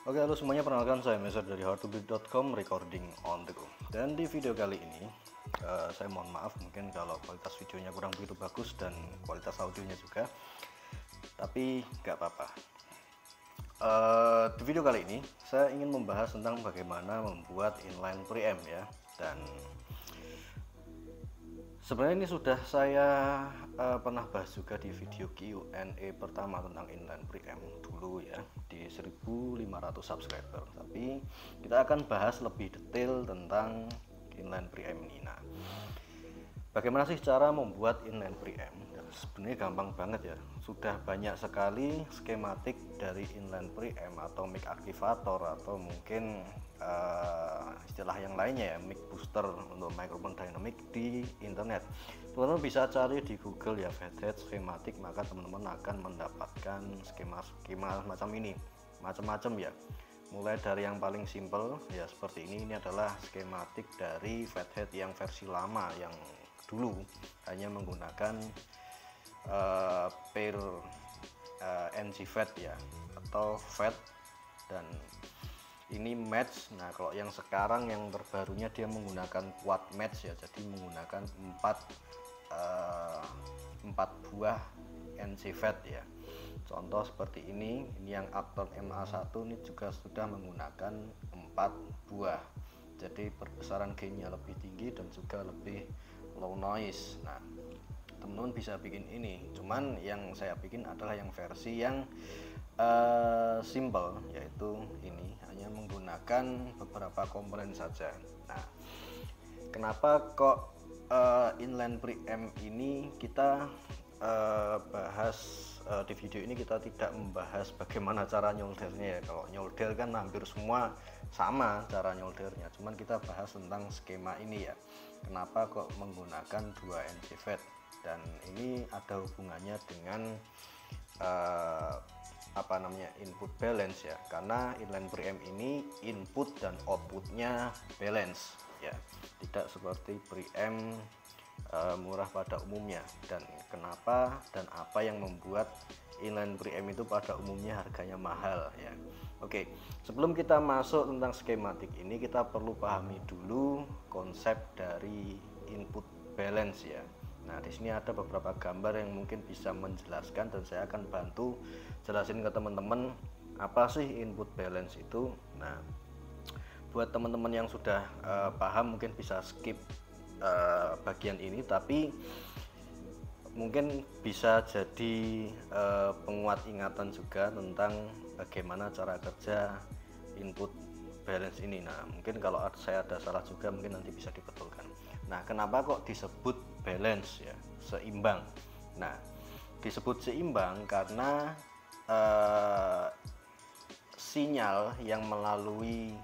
Oke, halo semuanya, perkenalkan saya Meser dari howtobuild.com, recording on the go. Dan di video kali ini saya mohon maaf mungkin kalau kualitas videonya kurang begitu bagus dan kualitas audionya juga, tapi nggak apa-apa. Di video kali ini saya ingin membahas tentang bagaimana membuat inline preamp ya. Dan sebenarnya ini sudah saya pernah bahas juga di video Q&A pertama tentang inline preamp dulu ya, di 1500 subscriber. Tapi kita akan bahas lebih detail tentang inline preamp ini. Nah, bagaimana sih cara membuat inline preamp? Sebenarnya gampang banget ya. Sudah banyak sekali skematik dari inline preamp atau mic aktivator atau mungkin istilah yang lainnya ya, mic booster untuk microphone dynamic di internet. Teman-teman bisa cari di Google ya, fathead skematik, maka teman-teman akan mendapatkan skema-skema macam ini, macam-macam ya. Mulai dari yang paling simple ya seperti ini adalah skematik dari fathead yang versi lama yang dulu hanya menggunakan pair NC fat ya, atau fat, dan ini match. Nah, kalau yang sekarang yang terbarunya dia menggunakan quad match ya, jadi menggunakan 4 buah NC fat ya. Contoh seperti ini yang Upton MA1 ini juga sudah menggunakan 4 buah, jadi perbesaran gainnya lebih tinggi dan juga lebih low noise. Nah, teman-teman bisa bikin ini, cuman yang saya bikin adalah yang versi yang simple, yaitu ini hanya menggunakan beberapa komponen saja. Nah, kenapa kok inline preamp ini kita bahas di video ini? Kita tidak membahas bagaimana cara nyoldernya ya. Kalau nyolder kan hampir semua sama cara nyoldernya, cuman kita bahas tentang skema ini ya. Kenapa kok menggunakan 2 NC fat, dan ini ada hubungannya dengan input balance ya, karena inline preamp ini input dan outputnya balance ya, tidak seperti preamp murah pada umumnya. Dan kenapa dan apa yang membuat inline preamp itu pada umumnya harganya mahal ya. Oke, sebelum kita masuk tentang skematik ini, kita perlu pahami dulu konsep dari input balance ya. Nah, di sini ada beberapa gambar yang mungkin bisa menjelaskan, dan saya akan bantu jelasin ke teman-teman apa sih input balance itu. Nah, buat teman-teman yang sudah paham mungkin bisa skip bagian ini, tapi mungkin bisa jadi penguat ingatan juga tentang bagaimana cara kerja input balance ini. Nah, mungkin kalau saya ada salah juga mungkin nanti bisa dibetulkan. Nah, kenapa kok disebut balance ya, seimbang? Nah, disebut seimbang karena sinyal yang melalui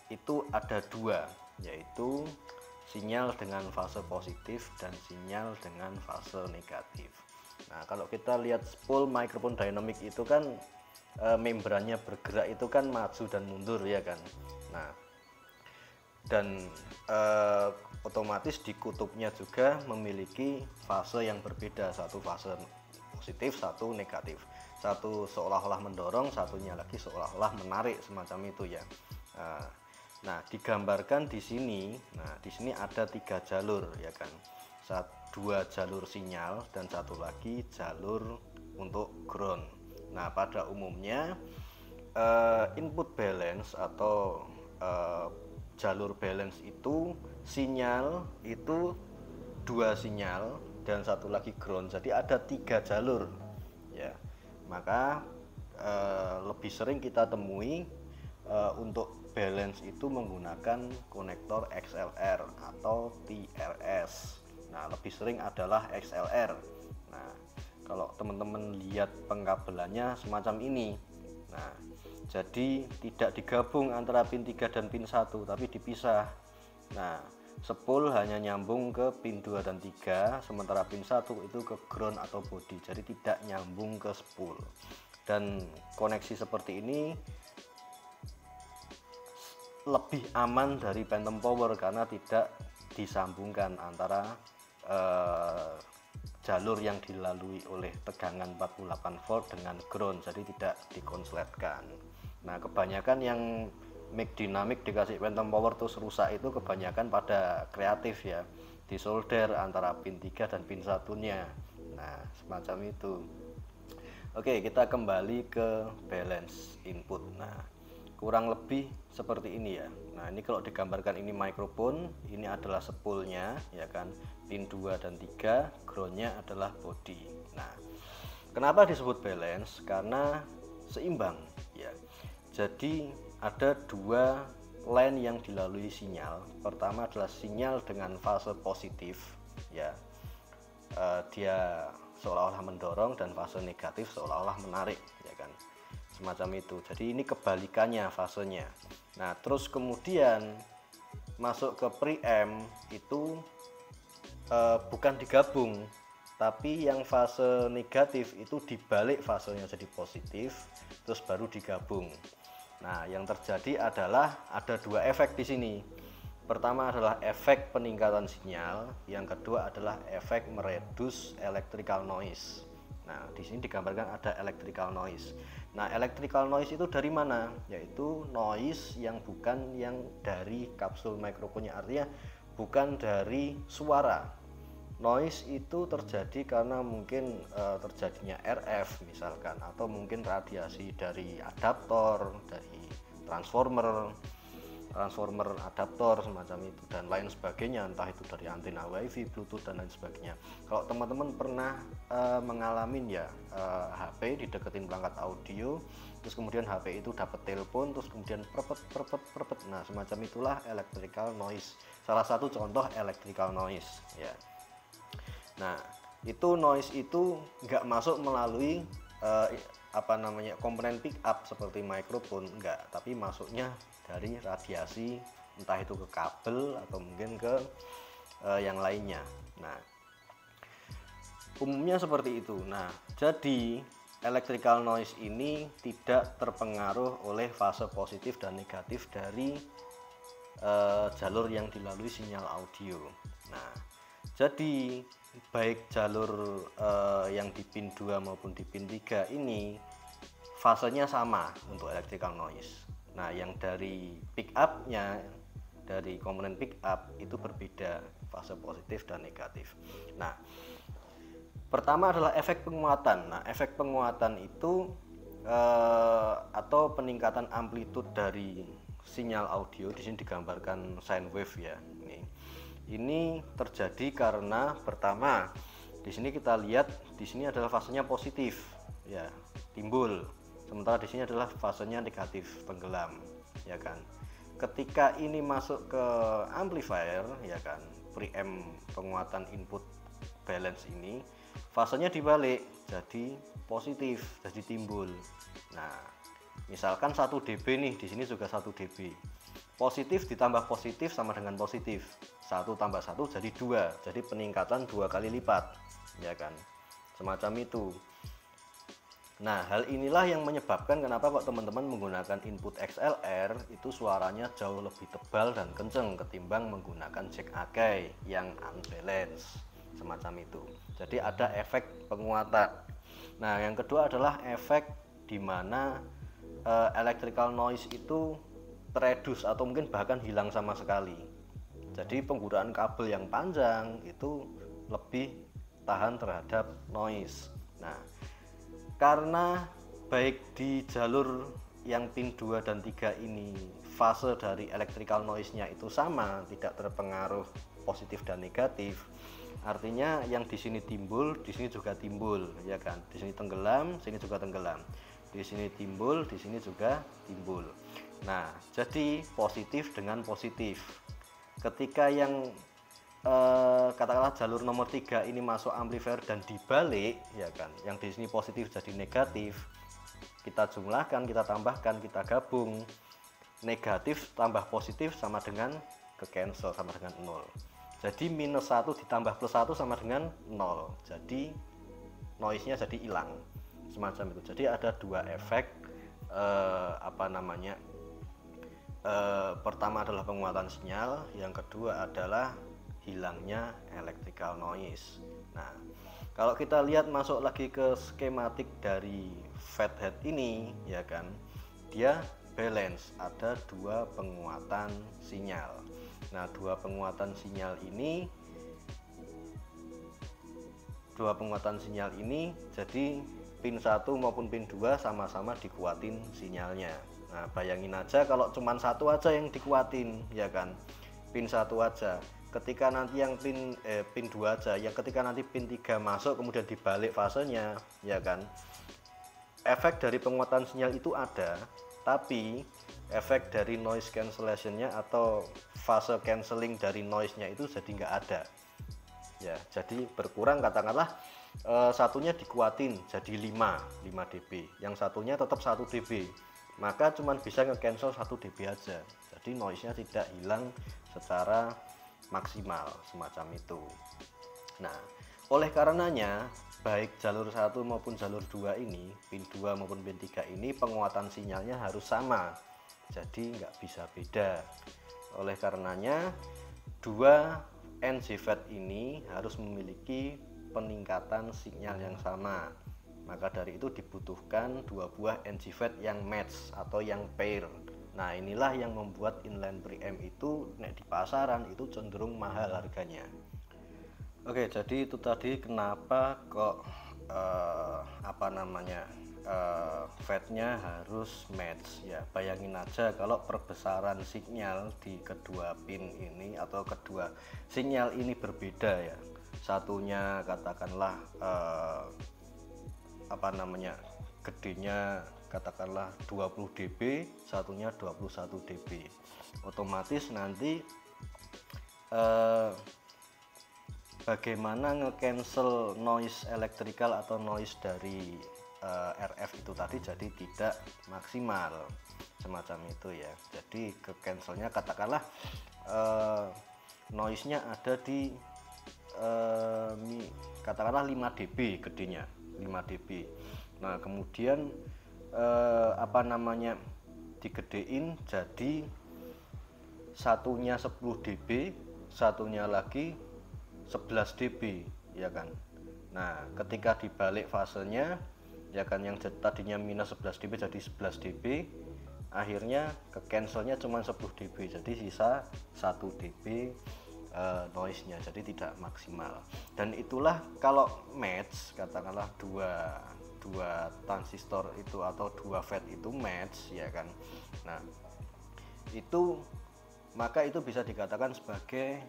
itu ada dua, yaitu sinyal dengan fase positif dan sinyal dengan fase negatif. Nah, kalau kita lihat spool microphone dynamic itu kan membrannya bergerak itu kan maju dan mundur ya kan. Nah, dan otomatis di kutubnya juga memiliki fase yang berbeda, satu fase positif, satu negatif, satu seolah-olah mendorong, satunya lagi seolah-olah menarik, semacam itu ya. Nah, digambarkan di sini. Nah, di sini ada 3 jalur ya kan, 2 jalur sinyal dan satu lagi jalur untuk ground. Nah, pada umumnya input balance atau jalur balance itu sinyal itu 2 sinyal dan satu lagi ground, jadi ada 3 jalur ya. Maka lebih sering kita temui untuk balance itu menggunakan konektor XLR atau TRS. Nah, lebih sering adalah XLR. Nah, kalau teman-teman lihat pengkabelannya semacam ini. Nah, jadi tidak digabung antara pin 3 dan pin 1, tapi dipisah. Nah, spool hanya nyambung ke pin 2 dan 3, sementara pin 1 itu ke ground atau body, jadi tidak nyambung ke spool. Dan koneksi seperti ini lebih aman dari phantom power karena tidak disambungkan antara jalur yang dilalui oleh tegangan 48 volt dengan ground, jadi tidak dikonsletkan. Nah, kebanyakan yang mic dynamic dikasih phantom power terus rusak itu kebanyakan pada kreatif ya, disolder antara pin 3 dan pin satunya. Nah, semacam itu. Oke, kita kembali ke balance input. Nah, kurang lebih seperti ini ya. Nah, ini kalau digambarkan ini mikrofon, ini adalah spoolnya ya kan, pin 2 dan 3, groundnya adalah body. Nah, kenapa disebut balance? Karena seimbang ya. Jadi ada dua line yang dilalui sinyal. Pertama adalah sinyal dengan fase positif ya, dia seolah-olah mendorong, dan fase negatif seolah-olah menarik ya kan, semacam itu. Jadi ini kebalikannya fasenya. Nah, terus kemudian masuk ke preamp itu bukan digabung, tapi yang fase negatif itu dibalik fasenya jadi positif, terus baru digabung. Nah, yang terjadi adalah ada dua efek di sini. Pertama adalah efek peningkatan sinyal, yang kedua adalah efek meredus electrical noise. Nah, di sini digambarkan ada electrical noise. Nah, electrical noise itu dari mana? Yaitu noise yang bukan yang dari kapsul mikrofonnya, artinya bukan dari suara. Noise itu terjadi karena mungkin terjadinya RF misalkan, atau mungkin radiasi dari adaptor, dari transformer adaptor semacam itu, dan lain sebagainya, entah itu dari antena wifi, bluetooth dan lain sebagainya. Kalau teman-teman pernah mengalami ya, HP dideketin perangkat audio, terus kemudian HP itu dapat telepon, terus kemudian perpet. Nah, semacam itulah electrical noise, salah satu contoh electrical noise ya. Nah, itu noise itu nggak masuk melalui komponen pick up seperti mikrofon, enggak, tapi masuknya dari radiasi, entah itu ke kabel atau mungkin ke yang lainnya. Nah, umumnya seperti itu. Nah, jadi electrical noise ini tidak terpengaruh oleh fase positif dan negatif dari jalur yang dilalui sinyal audio. Nah, jadi baik jalur yang di pin 2 maupun di pin 3 ini fasenya sama untuk electrical noise. Nah, yang dari pick up-nya, dari komponen pick up itu berbeda fase positif dan negatif. Nah, pertama adalah efek penguatan. Nah, efek penguatan itu atau peningkatan amplitude dari sinyal audio, di sini digambarkan sine wave ya. Ini terjadi karena pertama di sini kita lihat, di sini adalah fasenya positif ya, timbul, sementara di sini adalah fasenya negatif, tenggelam ya kan. Ketika ini masuk ke amplifier ya kan, preamp penguatan input balance ini fasenya dibalik jadi positif, jadi timbul. Nah, misalkan 1 dB nih, di sini juga 1 dB. Positif ditambah positif sama dengan positif, 1 tambah 1 jadi 2, jadi peningkatan 2 kali lipat ya kan, semacam itu. Nah, hal inilah yang menyebabkan kenapa kok teman-teman menggunakan input XLR itu suaranya jauh lebih tebal dan kenceng ketimbang menggunakan jack Akai yang unbalance, semacam itu. Jadi ada efek penguatan. Nah, yang kedua adalah efek dimana electrical noise itu teredus atau mungkin bahkan hilang sama sekali. Jadi penggunaan kabel yang panjang itu lebih tahan terhadap noise. Nah, karena baik di jalur yang pin 2 dan 3 ini fase dari electrical noise-nya itu sama, tidak terpengaruh positif dan negatif. Artinya yang di sini timbul, di sini juga timbul ya kan. Di sini tenggelam, sini juga tenggelam. Di sini timbul, di sini juga timbul. Nah, jadi positif dengan positif. Ketika yang katakanlah jalur nomor 3 ini masuk amplifier dan dibalik ya kan, yang di sini positif jadi negatif, kita jumlahkan, kita tambahkan, kita gabung, negatif tambah positif sama dengan ke cancel, sama dengan 0. Jadi minus 1 ditambah plus 1 sama dengan 0. Jadi noise nya jadi hilang, semacam itu. Jadi ada dua efek pertama adalah penguatan sinyal, yang kedua adalah hilangnya electrical noise. Nah, kalau kita lihat masuk lagi ke skematik dari fathead ini ya kan, dia balance, ada dua penguatan sinyal. Nah, dua penguatan sinyal ini jadi pin 1 maupun pin 2 sama-sama dikuatin sinyalnya. Nah, bayangin aja kalau cuma satu aja yang dikuatin, ya kan, pin 1 aja. Ketika nanti yang pin 2 aja, yang ketika nanti pin 3 masuk kemudian dibalik fasenya, ya kan, efek dari penguatan sinyal itu ada, tapi efek dari noise cancellationnya atau fase cancelling dari noise-nya itu jadi nggak ada. Ya, jadi berkurang, katakanlah satunya dikuatin jadi 5 dB, yang satunya tetap 1 dB, maka cuman bisa nge-cancel 1 dB aja, jadi noise-nya tidak hilang secara maksimal, semacam itu. Nah, oleh karenanya baik jalur 1 maupun jalur 2 ini, pin 2 maupun pin 3 ini penguatan sinyalnya harus sama, jadi nggak bisa beda. Oleh karenanya dua NJFET ini harus memiliki peningkatan sinyal yang sama. Maka dari itu dibutuhkan dua buah NJFET yang match atau yang pair. Nah, inilah yang membuat inline preamp itu nek di pasaran itu cenderung mahal harganya. Oke, jadi itu tadi kenapa kok FET-nya harus match ya. Bayangin aja kalau perbesaran sinyal di kedua pin ini atau kedua sinyal ini berbeda ya. Satunya katakanlah gedenya katakanlah 20 dB, satunya 21 dB. Otomatis nanti bagaimana nge-cancel noise elektrikal atau noise dari RF itu tadi jadi tidak maksimal, semacam itu ya. Jadi ke cancelnya katakanlah noise-nya ada di katakanlah 5 dB gedenya, 5 dB. Nah, kemudian digedein jadi satunya 10 dB, satunya lagi 11 dB, ya kan. Nah, ketika dibalik fasenya, ya kan, yang tadinya minus 11 dB jadi 11 dB, akhirnya ke cancelnya cuma 10 dB, jadi sisa 1 dB noise-nya, jadi tidak maksimal. Dan itulah kalau match, katakanlah dua transistor itu atau dua FET itu match, ya kan. Nah, itu maka itu bisa dikatakan sebagai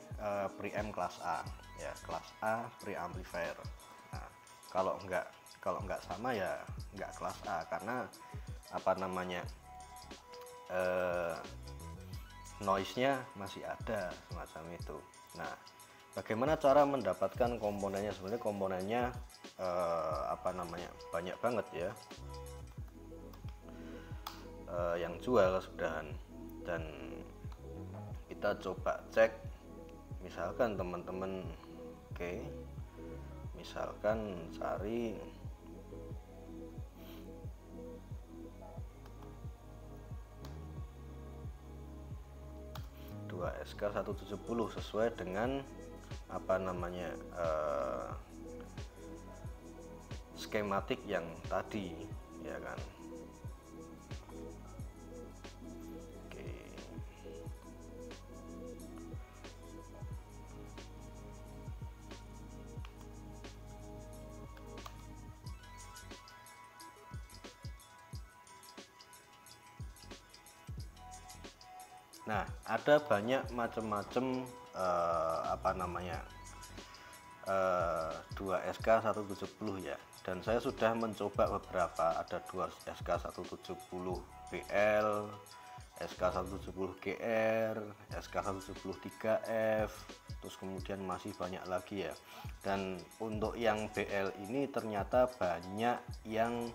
preamp kelas A ya, kelas A preamplifier. Nah, kalau nggak sama ya nggak kelas A, karena noise-nya masih ada, semacam itu. Nah, bagaimana cara mendapatkan komponennya? Sebenarnya komponennya banyak banget ya, yang jual sudahan. Dan kita coba cek, misalkan teman-teman misalkan cari dua SK170 sesuai dengan skematik yang tadi, ya kan. Nah, ada banyak macam-macam 2SK170 ya, dan saya sudah mencoba beberapa. Ada 2SK170BL, SK170GR, SK173F, terus kemudian masih banyak lagi ya. Dan untuk yang BL ini ternyata banyak yang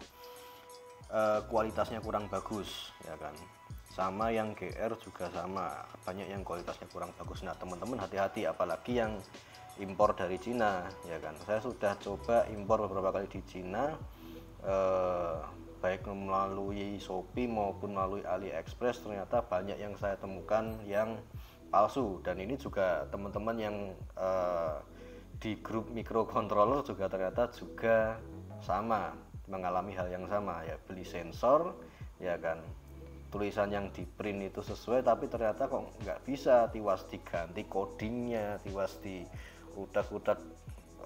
kualitasnya kurang bagus, ya kan. Sama yang GR juga sama, banyak yang kualitasnya kurang bagus. Nah, teman-teman hati-hati, apalagi yang impor dari Cina, ya kan. Saya sudah coba impor beberapa kali di Cina, baik melalui Shopee maupun melalui AliExpress, ternyata banyak yang saya temukan yang palsu. Dan ini juga teman-teman yang di grup microcontroller juga ternyata juga sama, mengalami hal yang sama ya, beli sensor, ya kan, tulisan yang di print itu sesuai, tapi ternyata kok nggak bisa, tiwas diganti codingnya, tiwas di udak-udak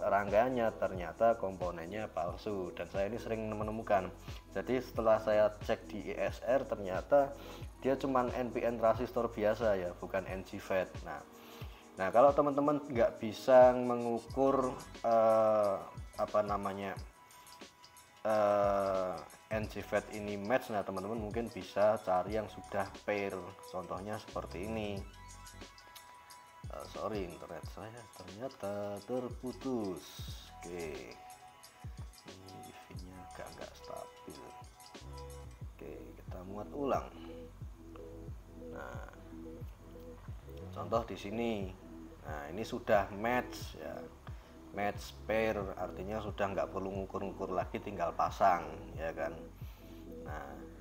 rangganya, ternyata komponennya palsu. Dan saya ini sering menemukan. Jadi setelah saya cek di ESR, ternyata dia cuman NPN transistor biasa ya, bukan NGFET. Nah kalau teman-teman nggak bisa mengukur apa namanya NGFET ini match, nah teman-teman mungkin bisa cari yang sudah pair, contohnya seperti ini. Sorry, internet saya ternyata terputus. Oke, ini wifi nya agak stabil. Oke, kita muat ulang. Nah, contoh di sini, nah ini sudah match ya, match pair, artinya sudah nggak perlu ngukur-ngukur lagi, tinggal pasang ya kan. Nah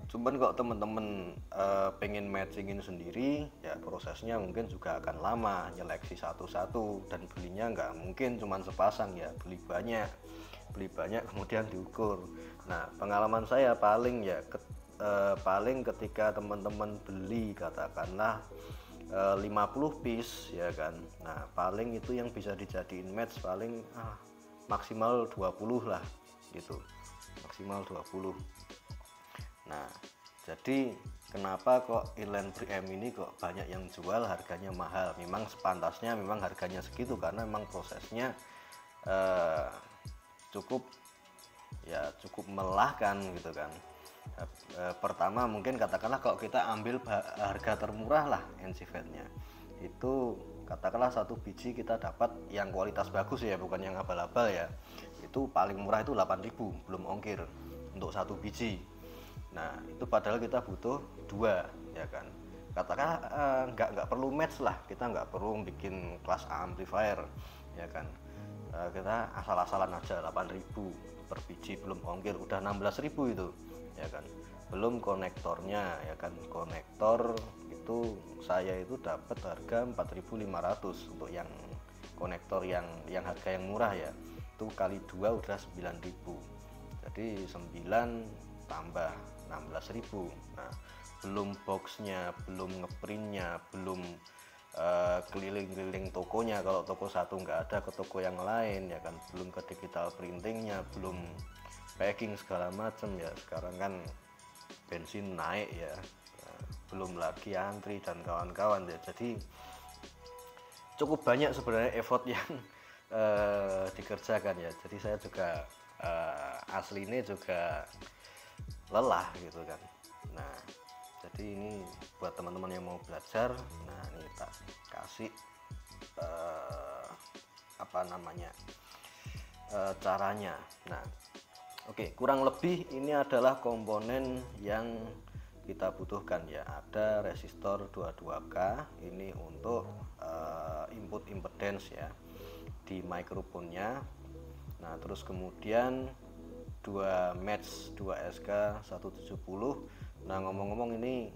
cuman kok temen-temen pengen matchingin sendiri ya, prosesnya mungkin juga akan lama, nyeleksi satu-satu, dan belinya nggak mungkin cuman sepasang ya, beli banyak kemudian diukur. Nah pengalaman saya paling ya paling ketika teman-teman beli katakanlah 50 piece ya kan, nah paling itu yang bisa dijadiin match paling maksimal 20 lah gitu, maksimal 20. Nah jadi kenapa kok inline preamp ini kok banyak yang jual, harganya mahal? Memang sepantasnya memang harganya segitu, karena memang prosesnya cukup melelahkan gitu kan. Pertama mungkin katakanlah kalau kita ambil harga termurah lah NGFET nya, itu katakanlah satu biji kita dapat yang kualitas bagus ya, bukan yang abal-abal ya, itu paling murah itu 8.000 belum ongkir untuk satu biji. Nah itu padahal kita butuh 2 ya kan, katakanlah nggak perlu match lah, kita nggak perlu bikin kelas A amplifier ya kan, kita asal-asalan aja 8.000 per biji belum ongkir udah 16.000 itu ya kan, belum konektornya ya kan. Konektor itu saya itu dapat harga 4.500 untuk yang konektor yang harga yang murah ya, itu kali 2 udah 9.000, jadi 9 tambah 16.000. Nah belum boxnya, belum ngeprintnya, belum keliling-keliling tokonya, kalau toko satu nggak ada ke toko yang lain ya kan, belum ke digital printingnya, belum packing segala macam ya, sekarang kan bensin naik ya, belum lagi antri dan kawan-kawan ya. Jadi cukup banyak sebenarnya effort yang dikerjakan ya, jadi saya juga aslinya juga lelah gitu kan. Nah jadi ini buat teman-teman yang mau belajar, nah ini tak kasih apa namanya caranya. Nah oke, kurang lebih ini adalah komponen yang kita butuhkan ya. Ada resistor 22K ini untuk input impedance ya di microphone-nya. Nah terus kemudian 2 match 2SK 170. Nah ngomong-ngomong ini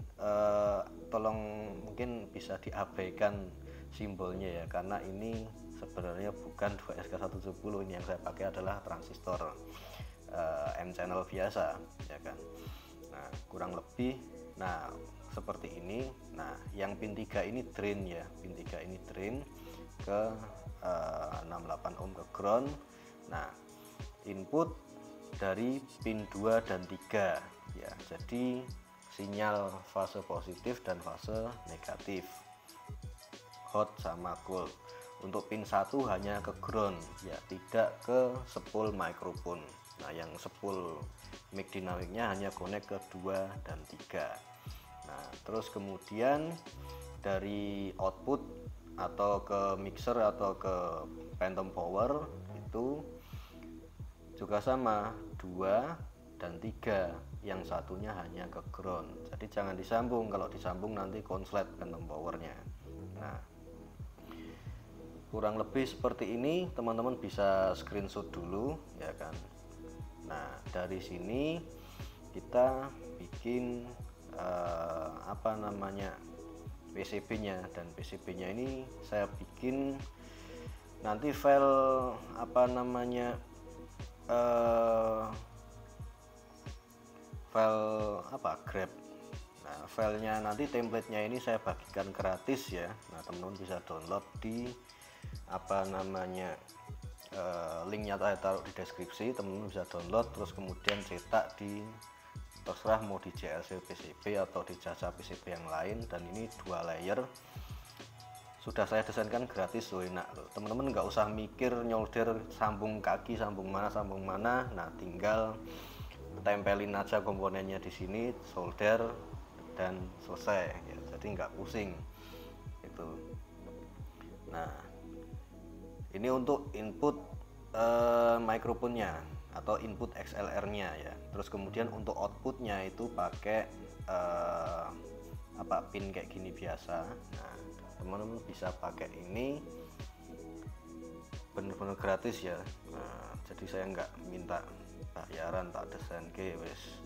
tolong mungkin bisa diabaikan simbolnya ya, karena ini sebenarnya bukan 2SK 170, ini yang saya pakai adalah transistor M channel biasa ya kan. Nah kurang lebih nah seperti ini. Nah yang pin 3 ini drain ya, pin 3 ini drain ke 68 ohm ke ground. Nah input dari pin 2 dan 3 ya, jadi sinyal fase positif dan fase negatif, hot sama cold. Untuk pin 1 hanya ke ground ya, tidak ke spool microphone. Nah yang spool mic dinamiknya hanya connect ke 2 dan 3. Nah terus kemudian dari output atau ke mixer atau ke phantom power itu juga sama, 2 dan 3, yang satunya hanya ke ground. Jadi jangan disambung, kalau disambung nanti konslet phantom powernya. Nah kurang lebih seperti ini, teman-teman bisa screenshot dulu ya kan. Nah dari sini kita bikin apa namanya PCB nya, dan PCB nya ini saya bikin nanti file apa namanya file apa grab Nah, filenya nanti templatenya ini saya bagikan gratis ya. Nah, teman-teman bisa download di apa namanya, linknya saya taruh di deskripsi. Teman-teman bisa download terus kemudian cetak di, terserah mau di JLC PCB atau di jasa PCB yang lain. Dan ini 2 layer sudah saya desainkan gratis loh, enak loh. Teman-teman nggak usah mikir nyolder sambung kaki sambung mana. Nah, tinggal tempelin aja komponennya di sini, solder dan selesai ya, jadi nggak pusing itu. Nah, ini untuk input microphone-nya atau input XLR-nya ya. Terus kemudian untuk outputnya itu pakai pin kayak gini biasa. Nah, teman-teman bisa pakai ini bener-bener gratis ya. Nah, jadi saya nggak minta bayaran, tak desain ke wes.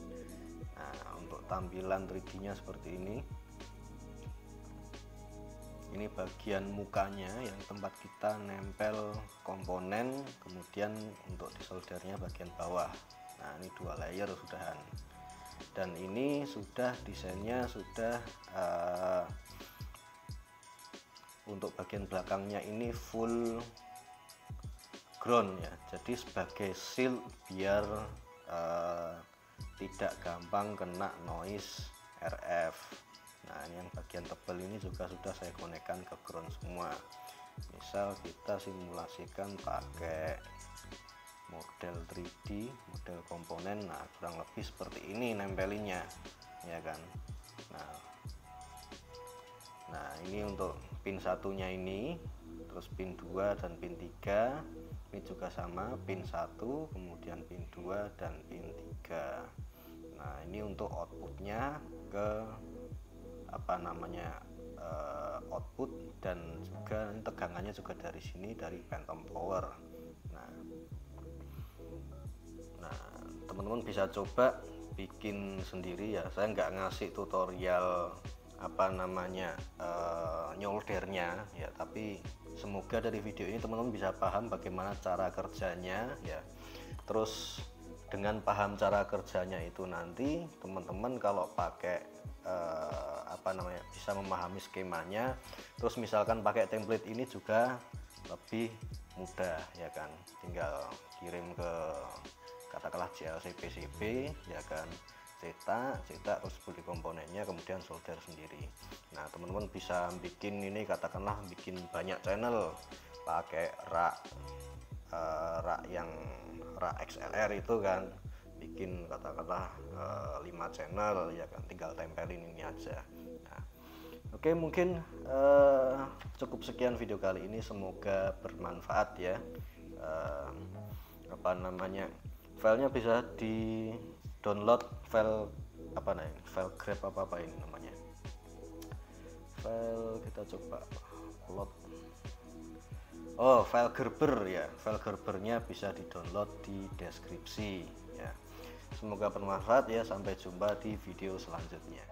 Nah, untuk tampilan 3D-nya seperti ini. Ini bagian mukanya yang tempat kita nempel komponen, kemudian untuk disoldernya bagian bawah. Nah, ini 2 layer sudahan. Dan ini sudah desainnya sudah untuk bagian belakangnya ini full ground ya. Jadi sebagai shield biar tidak gampang kena noise RF. Nah, ini yang bagian tebal ini juga sudah saya konekkan ke ground semua. Misal kita simulasikan pakai model 3D, model komponen, nah kurang lebih seperti ini nempelinnya ya kan. Nah, ini untuk pin satunya ini, terus pin 2 dan pin 3 ini juga sama, pin 1 kemudian pin 2 dan pin 3. Nah, ini untuk outputnya ke apa namanya, output, dan juga tegangannya juga dari sini, dari phantom power. Nah, teman-teman bisa coba bikin sendiri ya, saya nggak ngasih tutorial apa namanya nyoldernya ya, tapi semoga dari video ini teman-teman bisa paham bagaimana cara kerjanya ya. Terus dengan paham cara kerjanya itu nanti teman-teman kalau pakai bisa memahami skemanya, terus misalkan pakai template ini juga lebih mudah ya kan, tinggal kirim ke katakanlah JLC PCB ya kan, cetak terus beli komponennya, kemudian solder sendiri. Nah, teman-teman bisa bikin ini, katakanlah bikin banyak channel pakai rak XLR itu kan, bikin katakanlah 5 channel ya kan, tinggal tempelin ini aja. Nah, oke, mungkin cukup sekian video kali ini, semoga bermanfaat ya. Filenya bisa di download, file file grab apa ini namanya, file kita coba upload. File Gerber ya, file Gerbernya bisa di download di deskripsi ya. Semoga bermanfaat ya, sampai jumpa di video selanjutnya.